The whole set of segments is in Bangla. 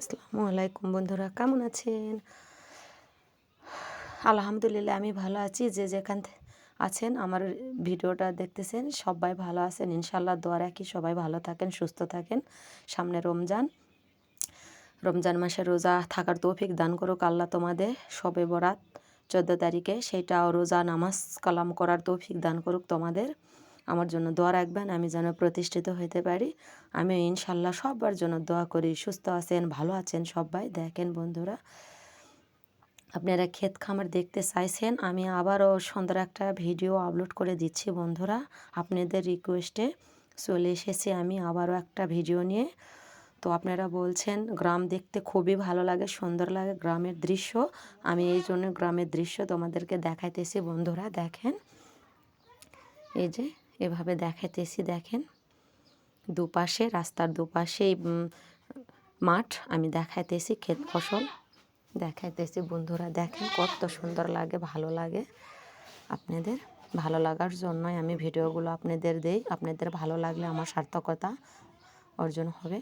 আসসালামু আলাইকুম বন্ধুরা, কেমন আছেন? আলহামদুলিল্লাহ আমি ভালো আছি। যে যেখান আছেন আমার ভিডিওটা দেখতেছেন সবাই ভালো আছেন ইনশাআল্লাহ। দোয়া রাখি সবাই ভালো থাকেন, সুস্থ থাকেন। সামনে রমজান মাসে রোজা থাকার তৌফিক দান করুক আল্লাহ তোমাদের। শবে বরাত 14 তারিখে সেইটাও রোজা নামাজ কালাম করার তৌফিক দান করুক তোমাদের। আমার জন্য দোয়া রাখবেন, আমি যেন প্রতিষ্ঠিত হইতে পারি। আমি ইনশাল্লাহ সবার জন্য দোয়া করি। সুস্থ আছেন, ভালো আছেন সবাই। দেখেন বন্ধুরা, আপনারা ক্ষেত খামার দেখতে চাইছেন, আমি আবারও সুন্দর একটা ভিডিও আপলোড করে দিচ্ছি বন্ধুরা। আপনাদের রিকোয়েস্টে চলে এসেছি আমি আবারও একটা ভিডিও নিয়ে। তো আপনারা বলছেন গ্রাম দেখতে খুবই ভালো লাগে, সুন্দর লাগে গ্রামের দৃশ্য। আমি এই জন্য গ্রামের দৃশ্য তোমাদেরকে দেখাইতেছি বন্ধুরা। দেখেন, এই যে এভাবে দেখাইতেছি। দেখেন দুপাশে, রাস্তার দুপাশেই মাঠ আমি দেখাইতেছি, ক্ষেত ফসল দেখাইতেছি বন্ধুরা। দেখেন কত সুন্দর লাগে, ভালো লাগে। আপনাদের ভালো লাগার জন্যই আমি ভিডিওগুলো আপনাদের দেই। আপনাদের ভালো লাগলে আমার সার্থকতা অর্জন হবে।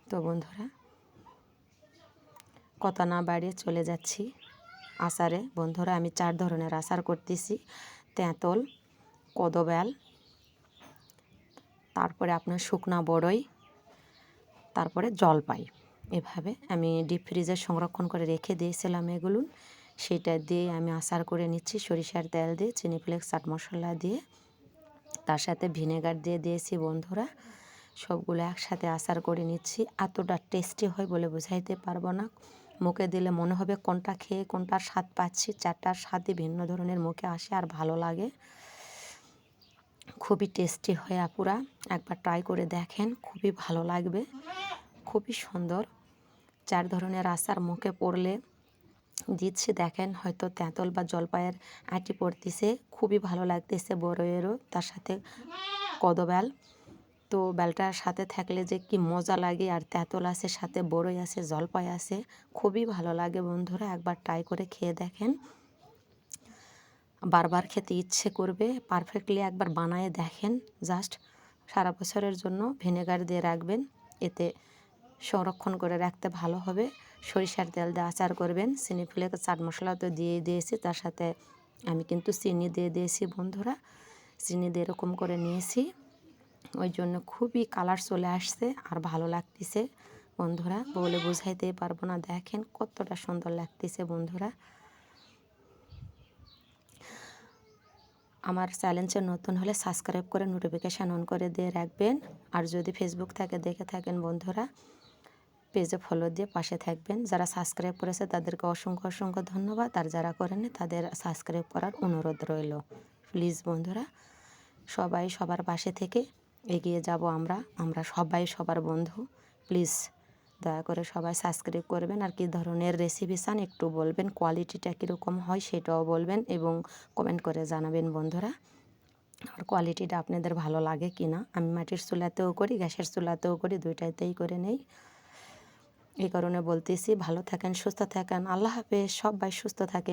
তো বন্ধুরা, কথা না বাড়িয়ে চলে যাচ্ছি আচারে। বন্ধুরা, আমি 4 ধরনের আচার করতেছি। তেঁতুল, কদবেল, তারপরে আপনার শুকনা বড়ই, তারপরে জলপাই। এভাবে আমি ডিপ ফ্রিজে সংরক্ষণ করে রেখে দিয়েছিলাম এগুলো। সেটা দিয়ে আমি আচার করে নিচ্ছি সরিষার তেল দিয়ে, চিনি ফ্লেক্স, চাট মশলা দিয়ে, তার সাথে ভিনেগার দিয়ে দিয়েছি বন্ধুরা। সবগুলো একসাথে আচার করে নিচ্ছি। এতটা টেস্টি হয় বলে বোঝাইতে পারবো না। মুখে দিলে মনে হবে কোনটা খেয়ে কোনটার স্বাদ পাচ্ছি। 4টার স্বাদই ভিন্ন ধরনের মুখে আসে আর ভালো লাগে। খুবই টেস্টি হয় আপুরা, একবার ট্রাই করে দেখেন, খুবই ভালো লাগবে, খুবই সুন্দর। 4 ধরনের আচার মুখে পড়লে দিচ্ছি। দেখেন হয়তো তেঁতুল বা জলপাইয়ের আঁটি পড়তেছে, খুবই ভালো লাগতেছে বড়ইয়েরও, তার সাথে কদবেল। তো বেলটার সাথে থাকলে যে কি মজা লাগে, আর তেঁতুল আছে, সাথে বড়ই আছে, জলপাই আছে, খুবই ভালো লাগে বন্ধুরা। একবার ট্রাই করে খেয়ে দেখেন, বারবার খেতে ইচ্ছে করবে। পারফেক্টলি একবার বানায়ে দেখেন। জাস্ট সারা বছরের জন্য ভিনেগার দিয়ে রাখবেন, এতে সংরক্ষণ করে রাখতে ভালো হবে। সরিষার তেল দিয়ে আচার করবেন। চিনি ফ্লেক্স, চাট মশলা তো দিয়ে দিয়েছি, তার সাথে আমি কিন্তু চিনি দিয়ে দিয়েছি বন্ধুরা। চিনি দিয়ে এরকম করে নিয়েছি, ওই জন্য খুবই কালার চলে আসছে আর ভালো লাগতেছে বন্ধুরা, বলে বোঝাইতেই পারবো না। দেখেন কতটা সুন্দর লাগতেছে বন্ধুরা। আমার চ্যানেলে নতুন হলে সাবস্ক্রাইব করে নোটিফিকেশান অন করে দিয়ে রাখবেন। আর যদি ফেসবুক থেকে দেখে থাকেন বন্ধুরা, পেজে ফলো দিয়ে পাশে থাকবেন। যারা সাবস্ক্রাইব করেছে তাদেরকে অসংখ্য অসংখ্য ধন্যবাদ, আর যারা করেনি তাদের সাবস্ক্রাইব করার অনুরোধ রইল। প্লিজ বন্ধুরা, সবাই সবার পাশে থেকে এগিয়ে যাব আমরা সবাই সবার বন্ধু। প্লিজ দয়া করে সবাই সাবস্ক্রাইব করবেন। আর কী ধরনের রেসিপি চান একটু বলবেন, কোয়ালিটিটা কীরকম হয় সেটাও বলবেন এবং কমেন্ট করে জানাবেন বন্ধুরা। আর কোয়ালিটিটা আপনাদের ভালো লাগে কি না। আমি মাটির চুলাতেও করি, গ্যাসের চুলাতেও করি, দুইটাতেই করে নেই। এই কারণে বলতেছি, ভালো থাকেন, সুস্থ থাকেন। আল্লাহ হাফেজ, সবাই সুস্থ থাকেন।